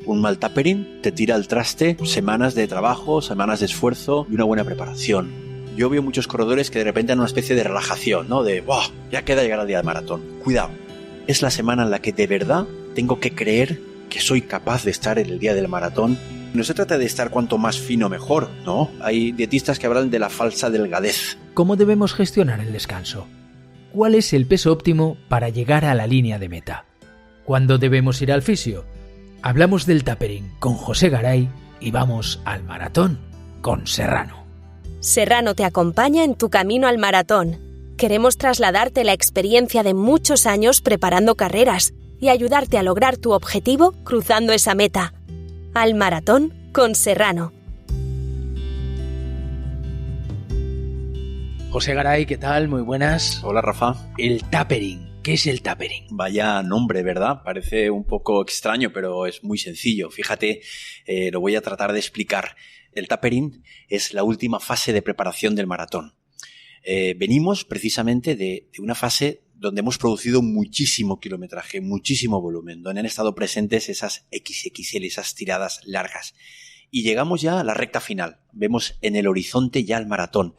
Un mal tapering te tira al traste semanas de trabajo, semanas de esfuerzo y una buena preparación. Yo veo muchos corredores que de repente han una especie de relajación, ¿no? De, ¡buah! Ya queda llegar al día del maratón. Cuidado. Es la semana en la que de verdad tengo que creer que soy capaz de estar en el día del maratón. No se trata de estar cuanto más fino mejor, ¿no? Hay dietistas que hablan de la falsa delgadez. ¿Cómo debemos gestionar el descanso? ¿Cuál es el peso óptimo para llegar a la línea de meta? ¿Cuándo debemos ir al fisio? Hablamos del tapering con José Garay y vamos al maratón con Serrano. Serrano te acompaña en tu camino al maratón. Queremos trasladarte la experiencia de muchos años preparando carreras y ayudarte a lograr tu objetivo cruzando esa meta. Al maratón con Serrano. José Garay, ¿qué tal? Muy buenas. Hola, Rafa. El tapering. ¿Qué es el tapering? Vaya nombre, ¿verdad? Parece un poco extraño, pero es muy sencillo. Fíjate, lo voy a tratar de explicar. El tapering es la última fase de preparación del maratón. Venimos precisamente de una fase donde hemos producido muchísimo kilometraje, muchísimo volumen, donde han estado presentes esas XXL, esas tiradas largas. Y llegamos ya a la recta final. Vemos en el horizonte ya el maratón.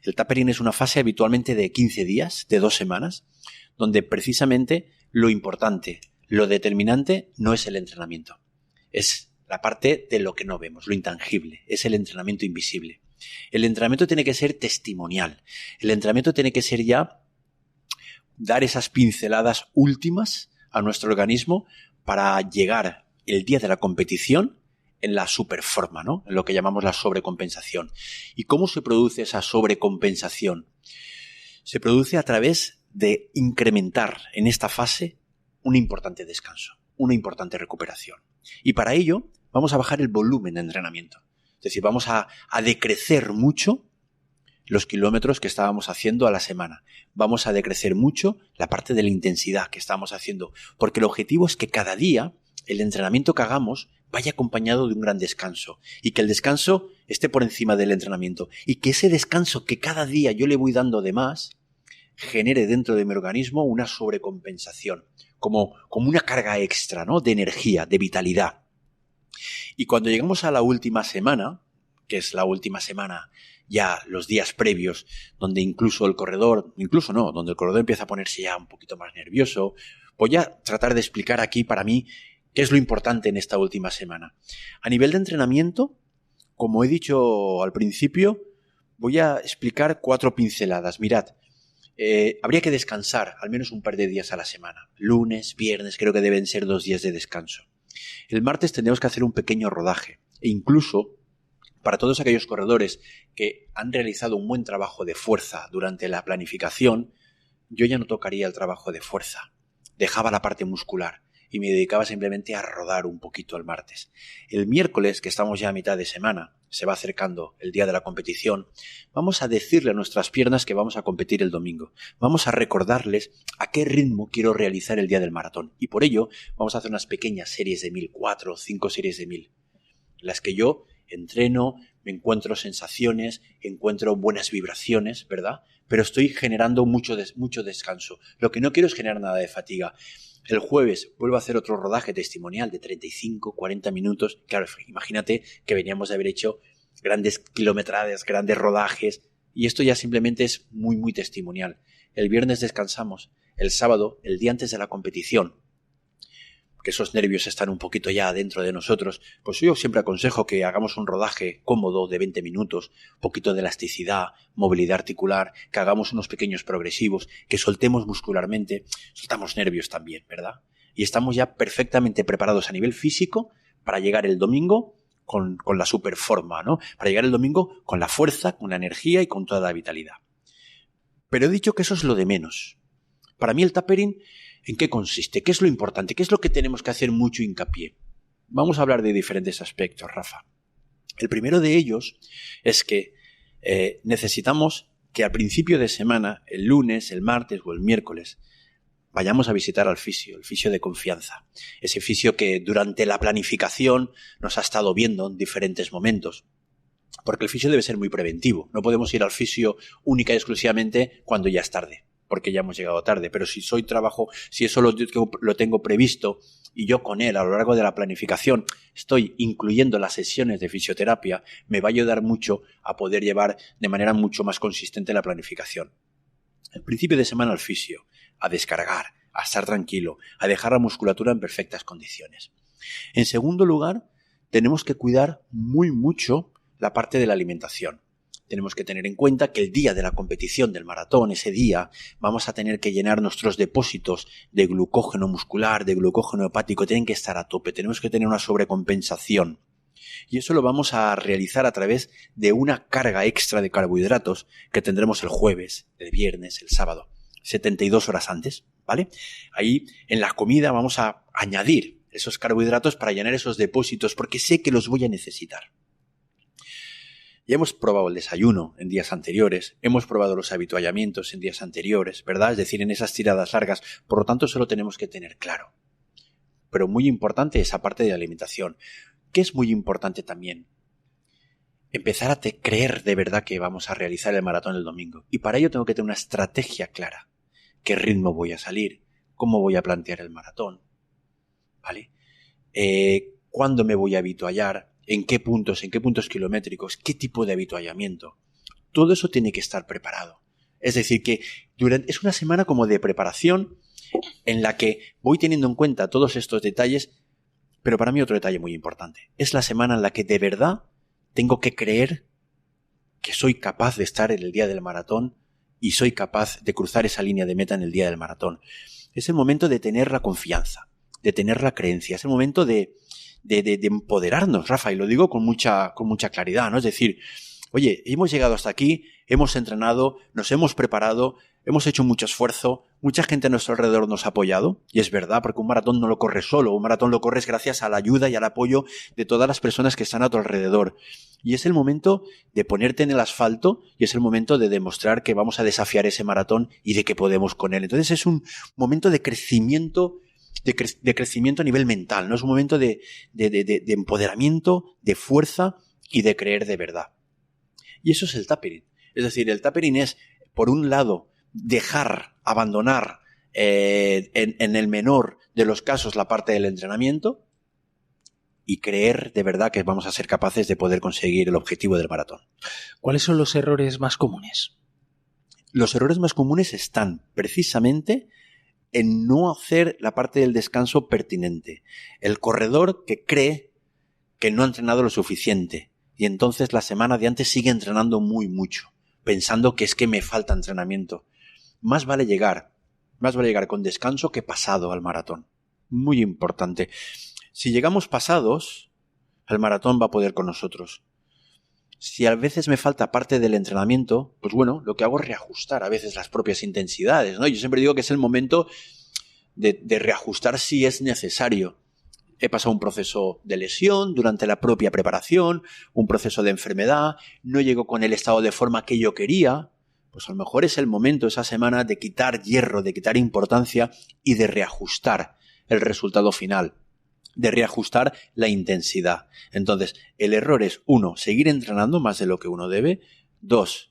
El tapering es una fase habitualmente de 15 días, de 2 semanas, donde precisamente lo importante, lo determinante no es el entrenamiento. Es la parte de lo que no vemos, lo intangible, es el entrenamiento invisible. El entrenamiento tiene que ser testimonial. El entrenamiento tiene que ser ya dar esas pinceladas últimas a nuestro organismo para llegar el día de la competición en la superforma, ¿no? En lo que llamamos la sobrecompensación. ¿Y cómo se produce esa sobrecompensación? Se produce a través de incrementar en esta fase un importante descanso, una importante recuperación. Y para ello vamos a bajar el volumen de entrenamiento. Es decir, vamos a decrecer mucho los kilómetros que estábamos haciendo a la semana. Vamos a decrecer mucho la parte de la intensidad que estamos haciendo, porque el objetivo es que cada día el entrenamiento que hagamos vaya acompañado de un gran descanso y que el descanso esté por encima del entrenamiento y que ese descanso que cada día yo le voy dando de más genere dentro de mi organismo una sobrecompensación, como una carga extra, ¿no? De energía, de vitalidad. Y cuando llegamos a la última semana, que es la última semana, ya los días previos, donde donde el corredor empieza a ponerse ya un poquito más nervioso, voy a tratar de explicar aquí para mí qué es lo importante en esta última semana. A nivel de entrenamiento, como he dicho al principio, voy a explicar 4 pinceladas. Mirad, habría que descansar al menos un par de días a la semana. Lunes, viernes, creo que deben ser 2 días de descanso. El martes tendremos que hacer un pequeño rodaje e incluso para todos aquellos corredores que han realizado un buen trabajo de fuerza durante la planificación, yo ya no tocaría el trabajo de fuerza. Dejaba la parte muscular y me dedicaba simplemente a rodar un poquito el martes. El miércoles, que estamos ya a mitad de semana, se va acercando el día de la competición, vamos a decirle a nuestras piernas que vamos a competir el domingo. Vamos a recordarles a qué ritmo quiero realizar el día del maratón. Y por ello vamos a hacer unas pequeñas series de 1000, 4 o 5 series de 1000, en las que yo entreno, me encuentro sensaciones, encuentro buenas vibraciones, ¿verdad? Pero estoy generando mucho descanso. Lo que no quiero es generar nada de fatiga. El jueves vuelvo a hacer otro rodaje testimonial de 35, 40 minutos. Claro, imagínate que veníamos de haber hecho grandes kilometradas, grandes rodajes, y esto ya simplemente es muy, muy testimonial. El viernes descansamos. El sábado, el día antes de la competición, que esos nervios están un poquito ya dentro de nosotros, pues yo siempre aconsejo que hagamos un rodaje cómodo de 20 minutos, un poquito de elasticidad, movilidad articular, que hagamos unos pequeños progresivos, que soltemos muscularmente, soltamos nervios también, ¿verdad? Y estamos ya perfectamente preparados a nivel físico para llegar el domingo con la superforma, ¿no? Para llegar el domingo con la fuerza, con la energía y con toda la vitalidad. Pero he dicho que eso es lo de menos. Para mí el tapering, ¿en qué consiste? ¿Qué es lo importante? ¿Qué es lo que tenemos que hacer mucho hincapié? Vamos a hablar de diferentes aspectos, Rafa. El primero de ellos es que necesitamos que al principio de semana, el lunes, el martes o el miércoles, vayamos a visitar al fisio, el fisio de confianza. Ese fisio que durante la planificación nos ha estado viendo en diferentes momentos. Porque el fisio debe ser muy preventivo. No podemos ir al fisio única y exclusivamente cuando ya es tarde. porque ya hemos llegado tarde. Pero si eso lo tengo previsto y yo con él a lo largo de la planificación estoy incluyendo las sesiones de fisioterapia, me va a ayudar mucho a poder llevar de manera mucho más consistente la planificación. El principio de semana al fisio, a descargar, a estar tranquilo, a dejar la musculatura en perfectas condiciones. En segundo lugar, tenemos que cuidar muy mucho la parte de la alimentación. Tenemos que tener en cuenta que el día de la competición del maratón, ese día, vamos a tener que llenar nuestros depósitos de glucógeno muscular, de glucógeno hepático, tienen que estar a tope, tenemos que tener una sobrecompensación. Y eso lo vamos a realizar a través de una carga extra de carbohidratos que tendremos el jueves, el viernes, el sábado, 72 horas antes, ¿vale? Ahí en la comida vamos a añadir esos carbohidratos para llenar esos depósitos porque sé que los voy a necesitar. Ya hemos probado el desayuno en días anteriores, hemos probado los habituallamientos en días anteriores, ¿verdad? Es decir, en esas tiradas largas, por lo tanto eso lo tenemos que tener claro. Pero muy importante esa parte de la alimentación. ¿Qué es muy importante también? Empezar a creer de verdad que vamos a realizar el maratón el domingo. Y para ello tengo que tener una estrategia clara. ¿Qué ritmo voy a salir? ¿Cómo voy a plantear el maratón? ¿Vale? ¿Cuándo me voy a habituallar? ¿En qué puntos kilométricos? ¿Qué tipo de habituallamiento? Todo eso tiene que estar preparado. Es decir, que es una semana como de preparación en la que voy teniendo en cuenta todos estos detalles, pero para mí otro detalle muy importante. Es la semana en la que de verdad tengo que creer que soy capaz de estar en el día del maratón y soy capaz de cruzar esa línea de meta en el día del maratón. Es el momento de tener la confianza, de tener la creencia, es el momento de empoderarnos, Rafa, y lo digo con mucha claridad, ¿no? Es decir, oye, hemos llegado hasta aquí, hemos entrenado, nos hemos preparado, hemos hecho mucho esfuerzo, mucha gente a nuestro alrededor nos ha apoyado, y es verdad, porque un maratón no lo corres solo, un maratón lo corres gracias a la ayuda y al apoyo de todas las personas que están a tu alrededor. Y es el momento de ponerte en el asfalto y es el momento de demostrar que vamos a desafiar ese maratón y de que podemos con él. Entonces es un momento de crecimiento, de crecimiento a nivel mental, ¿no? Es un momento de empoderamiento, de fuerza y de creer de verdad. Y eso es el tapering. Es decir, el tapering es, por un lado, abandonar en el menor de los casos la parte del entrenamiento y creer de verdad que vamos a ser capaces de poder conseguir el objetivo del maratón. ¿Cuáles son los errores más comunes? Los errores más comunes están precisamente en no hacer la parte del descanso pertinente. El corredor que cree que no ha entrenado lo suficiente y entonces la semana de antes sigue entrenando muy mucho, pensando que es que me falta entrenamiento. Más vale llegar con descanso que pasado al maratón. Muy importante. Si llegamos pasados, el maratón va a poder con nosotros. Si a veces me falta parte del entrenamiento, pues bueno, lo que hago es reajustar a veces las propias intensidades, ¿no? Yo siempre digo que es el momento de reajustar si es necesario. He pasado un proceso de lesión durante la propia preparación, un proceso de enfermedad, no llego con el estado de forma que yo quería, pues a lo mejor es el momento esa semana de quitar hierro, de quitar importancia y de reajustar el resultado final, de reajustar la intensidad. Entonces, el error es, 1, seguir entrenando más de lo que uno debe, 2,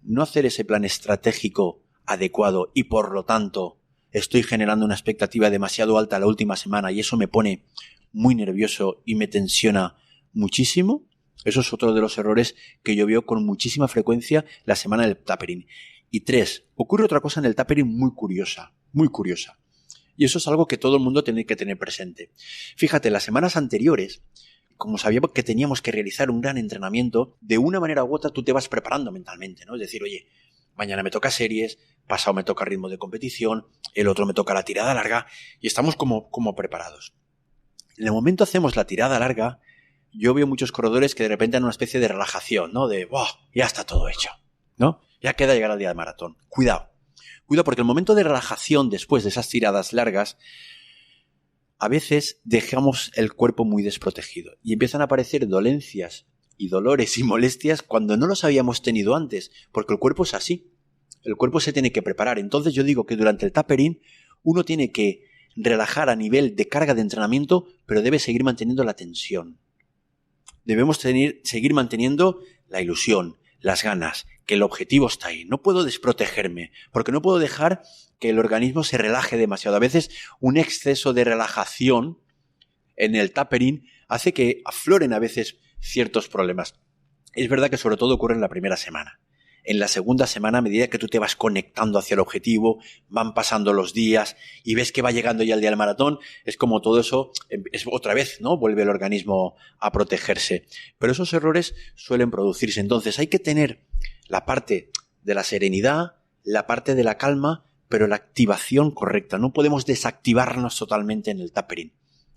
no hacer ese plan estratégico adecuado y por lo tanto estoy generando una expectativa demasiado alta la última semana y eso me pone muy nervioso y me tensiona muchísimo. Eso es otro de los errores que yo veo con muchísima frecuencia la semana del tapering. Y 3, ocurre otra cosa en el tapering muy curiosa. Y eso es algo que todo el mundo tiene que tener presente. Fíjate, las semanas anteriores, como sabíamos que teníamos que realizar un gran entrenamiento, de una manera u otra tú te vas preparando mentalmente, ¿no? Es decir, oye, mañana me toca series, pasado me toca ritmo de competición, el otro me toca la tirada larga y estamos como preparados. En el momento hacemos la tirada larga, yo veo muchos corredores que de repente han una especie de relajación, ¿no? De, ¡buah! Ya está todo hecho, ¿no? Ya queda llegar al día del maratón. Cuidado porque el momento de relajación después de esas tiradas largas, a veces dejamos el cuerpo muy desprotegido y empiezan a aparecer dolencias y dolores y molestias cuando no los habíamos tenido antes, porque el cuerpo es así. El cuerpo se tiene que preparar. Entonces yo digo que durante el tapering uno tiene que relajar a nivel de carga de entrenamiento, pero debe seguir manteniendo la tensión. Debemos seguir manteniendo la ilusión, las ganas, que el objetivo está ahí. No puedo desprotegerme, porque no puedo dejar que el organismo se relaje demasiado. A veces un exceso de relajación en el tapering hace que afloren a veces ciertos problemas. Es verdad que sobre todo ocurre en la primera semana. En la segunda semana, a medida que tú te vas conectando hacia el objetivo, van pasando los días y ves que va llegando ya el día del maratón, es como todo eso, es otra vez, ¿no? Vuelve el organismo a protegerse. Pero esos errores suelen producirse. Entonces hay que tener la parte de la serenidad, la parte de la calma, pero la activación correcta. No podemos desactivarnos totalmente en el tapering,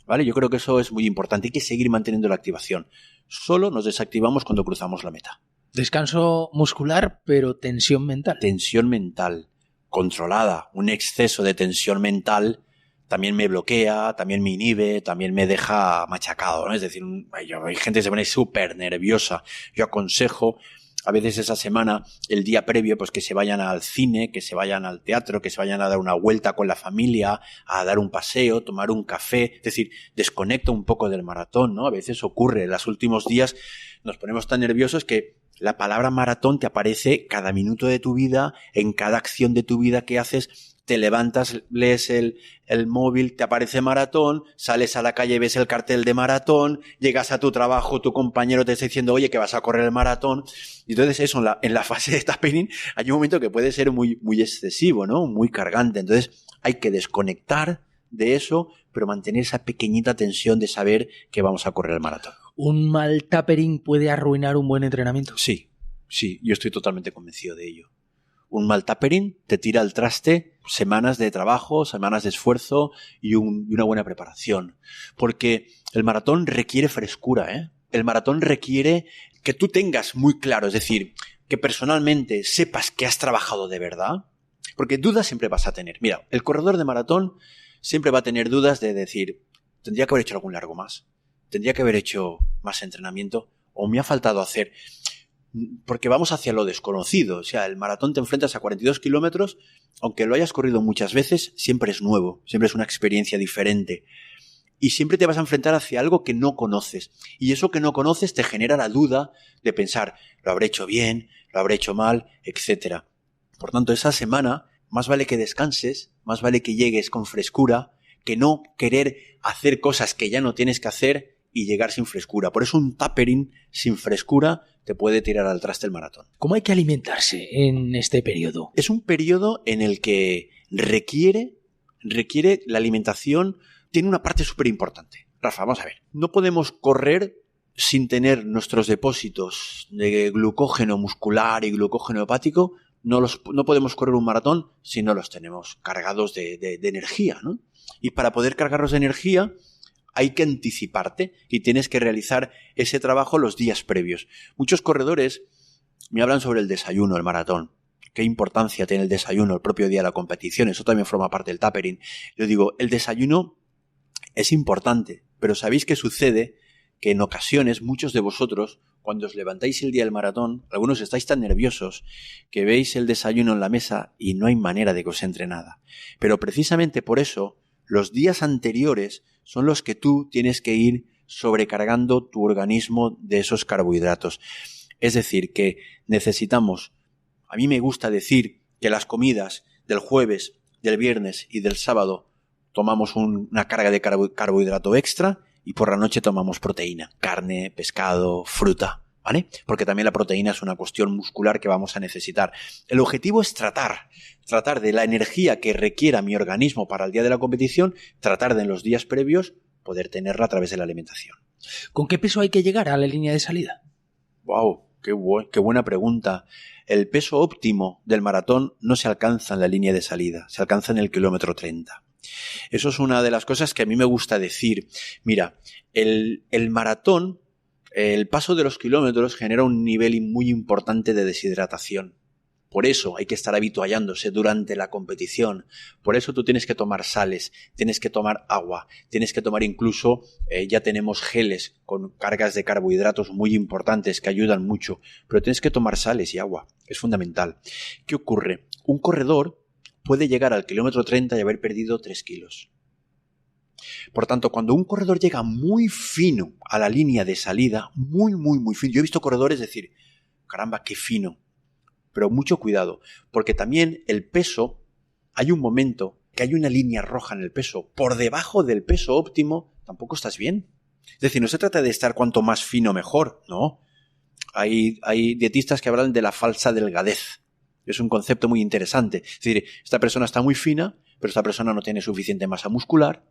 ¿vale? Yo creo que eso es muy importante. Hay que seguir manteniendo la activación. Solo nos desactivamos cuando cruzamos la meta. Descanso muscular, pero tensión mental. Tensión mental controlada. Un exceso de tensión mental también me bloquea, también me inhibe, también me deja machacado, ¿no? Es decir, hay gente que se pone súper nerviosa. Yo aconsejo a veces esa semana, el día previo, pues que se vayan al cine, que se vayan al teatro, que se vayan a dar una vuelta con la familia, a dar un paseo, tomar un café. Es decir, desconecta un poco del maratón, ¿no? A veces ocurre. En los últimos días nos ponemos tan nerviosos que la palabra maratón te aparece cada minuto de tu vida, en cada acción de tu vida que haces. Te levantas, lees el móvil, te aparece maratón, sales a la calle, ves el cartel de maratón, llegas a tu trabajo, tu compañero te está diciendo, oye, que vas a correr el maratón. Y entonces eso, en la fase de tapering, hay un momento que puede ser muy, muy excesivo, ¿no? Muy cargante. Entonces hay que desconectar de eso, pero mantener esa pequeñita tensión de saber que vamos a correr el maratón. ¿Un mal tapering puede arruinar un buen entrenamiento? Sí, yo estoy totalmente convencido de ello. Un mal tapering te tira al traste semanas de trabajo, semanas de esfuerzo y una buena preparación. Porque el maratón requiere frescura, ¿eh? El maratón requiere que tú tengas muy claro, es decir, que personalmente sepas que has trabajado de verdad. Porque dudas siempre vas a tener. Mira, el corredor de maratón siempre va a tener dudas de decir, tendría que haber hecho algún largo más, tendría que haber hecho más entrenamiento o me ha faltado hacer. Porque vamos hacia lo desconocido. O sea, el maratón te enfrentas a 42 kilómetros, aunque lo hayas corrido muchas veces, siempre es nuevo, siempre es una experiencia diferente. Y siempre te vas a enfrentar hacia algo que no conoces. Y eso que no conoces te genera la duda de pensar, lo habré hecho bien, lo habré hecho mal, etc. Por tanto, esa semana más vale que descanses, más vale que llegues con frescura, que no querer hacer cosas que ya no tienes que hacer y llegar sin frescura. Por eso un tapering sin frescura te puede tirar al traste el maratón. ¿Cómo hay que alimentarse en este periodo? Es un periodo en el que requiere la alimentación, tiene una parte súper importante. Rafa, vamos a ver. No podemos correr sin tener nuestros depósitos de glucógeno muscular y glucógeno hepático. No podemos correr un maratón si no los tenemos cargados de energía, ¿no? Y para poder cargarlos de energía hay que anticiparte y tienes que realizar ese trabajo los días previos. Muchos corredores me hablan sobre el desayuno, el maratón. ¿Qué importancia tiene el desayuno el propio día de la competición? Eso también forma parte del tapering. Yo digo, el desayuno es importante, pero ¿sabéis qué sucede? Que en ocasiones muchos de vosotros, cuando os levantáis el día del maratón, algunos estáis tan nerviosos que veis el desayuno en la mesa y no hay manera de que os entre nada. Pero precisamente por eso, los días anteriores son los que tú tienes que ir sobrecargando tu organismo de esos carbohidratos. Es decir, que necesitamos, a mí me gusta decir que las comidas del jueves, del viernes y del sábado tomamos una carga de carbohidrato extra y por la noche tomamos proteína, carne, pescado, fruta, ¿vale? Porque también la proteína es una cuestión muscular que vamos a necesitar. El objetivo es tratar de la energía que requiera mi organismo para el día de la competición, tratar de en los días previos poder tenerla a través de la alimentación. ¿Con qué peso hay que llegar a la línea de salida? ¡Wow! ¡Qué buena pregunta! El peso óptimo del maratón no se alcanza en la línea de salida, se alcanza en el kilómetro 30. Eso es una de las cosas que a mí me gusta decir. Mira, el maratón, el paso de los kilómetros genera un nivel muy importante de deshidratación. Por eso hay que estar habituallándose durante la competición. Por eso tú tienes que tomar sales, tienes que tomar agua, tienes que tomar incluso, ya tenemos geles con cargas de carbohidratos muy importantes que ayudan mucho, pero tienes que tomar sales y agua, es fundamental. ¿Qué ocurre? Un corredor puede llegar al kilómetro 30 y haber perdido 3 kilos. Por tanto, cuando un corredor llega muy fino a la línea de salida, muy fino, yo he visto corredores decir, caramba, qué fino. Pero mucho cuidado, porque también el peso, hay un momento que hay una línea roja en el peso. Por debajo del peso óptimo tampoco estás bien. Es decir, no se trata de estar cuanto más fino mejor, no. Hay dietistas que hablan de la falsa delgadez. Es un concepto muy interesante. Es decir, esta persona está muy fina, pero esta persona no tiene suficiente masa muscular,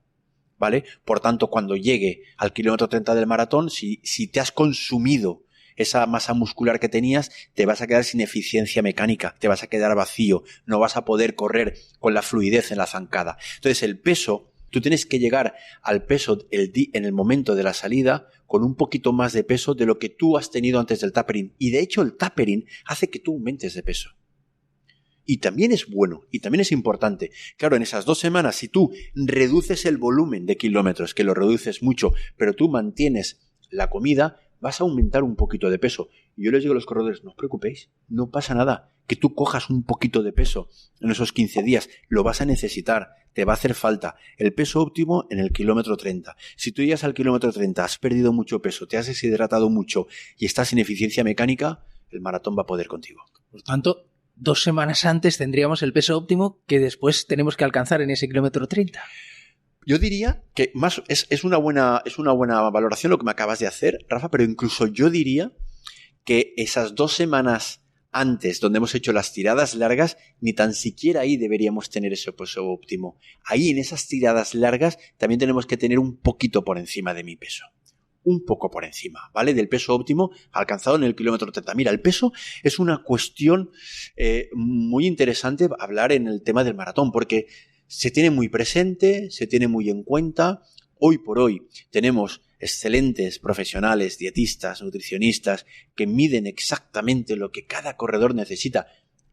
¿vale? Por tanto, cuando llegue al kilómetro 30 del maratón, si te has consumido esa masa muscular que tenías, te vas a quedar sin eficiencia mecánica, te vas a quedar vacío, no vas a poder correr con la fluidez en la zancada. Entonces, el peso, tú tienes que llegar al peso en el momento de la salida con un poquito más de peso de lo que tú has tenido antes del tapering. Y de hecho, el tapering hace que tú aumentes de peso. Y también es bueno, y también es importante. Claro, en esas 2 semanas, si tú reduces el volumen de kilómetros, que lo reduces mucho, pero tú mantienes la comida, vas a aumentar un poquito de peso. Y yo les digo a los corredores, no os preocupéis, no pasa nada. Que tú cojas un poquito de peso en esos 15 días, lo vas a necesitar, te va a hacer falta. El peso óptimo en el kilómetro 30. Si tú llegas al kilómetro 30, has perdido mucho peso, te has deshidratado mucho y estás sin eficiencia mecánica, el maratón va a poder contigo. Por tanto, 2 semanas antes tendríamos el peso óptimo que después tenemos que alcanzar en ese kilómetro 30. Yo diría que más es una buena valoración lo que me acabas de hacer, Rafa, pero incluso yo diría que esas 2 semanas antes, donde hemos hecho las tiradas largas, ni tan siquiera ahí deberíamos tener ese peso óptimo. Ahí, en esas tiradas largas, también tenemos que tener un poquito por encima de mi peso. Un poco por encima, ¿vale? Del peso óptimo alcanzado en el kilómetro 30. Mira, el peso es una cuestión muy interesante hablar en el tema del maratón, porque se tiene muy presente, se tiene muy en cuenta. Hoy por hoy tenemos excelentes profesionales, dietistas, nutricionistas, que miden exactamente lo que cada corredor necesita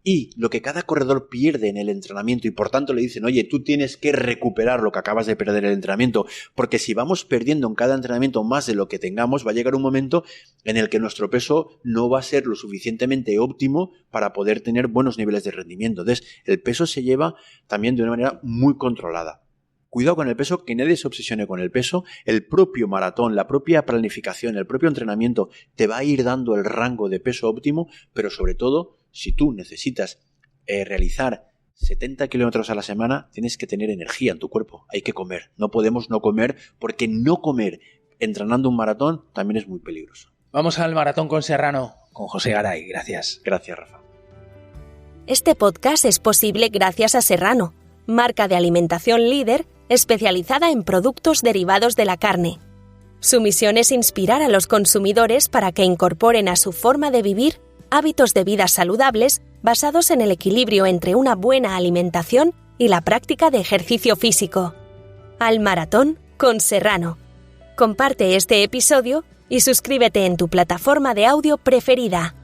y lo que cada corredor pierde en el entrenamiento, y por tanto le dicen, oye, tú tienes que recuperar lo que acabas de perder en el entrenamiento, porque si vamos perdiendo en cada entrenamiento más de lo que tengamos, va a llegar un momento en el que nuestro peso no va a ser lo suficientemente óptimo para poder tener buenos niveles de rendimiento. Entonces, el peso se lleva también de una manera muy controlada. Cuidado con el peso, que nadie se obsesione con el peso. El propio maratón, la propia planificación, el propio entrenamiento te va a ir dando el rango de peso óptimo, pero sobre todo, si tú necesitas realizar 70 kilómetros a la semana, tienes que tener energía en tu cuerpo. Hay que comer. No podemos no comer, porque no comer entrenando un maratón también es muy peligroso. Vamos al Maratón con Serrano, con José Garay. Gracias. Gracias, Rafa. Este podcast es posible gracias a Serrano, marca de alimentación líder especializada en productos derivados de la carne. Su misión es inspirar a los consumidores para que incorporen a su forma de vivir hábitos de vida saludables basados en el equilibrio entre una buena alimentación y la práctica de ejercicio físico. Al Maratón con Serrano. Comparte este episodio y suscríbete en tu plataforma de audio preferida.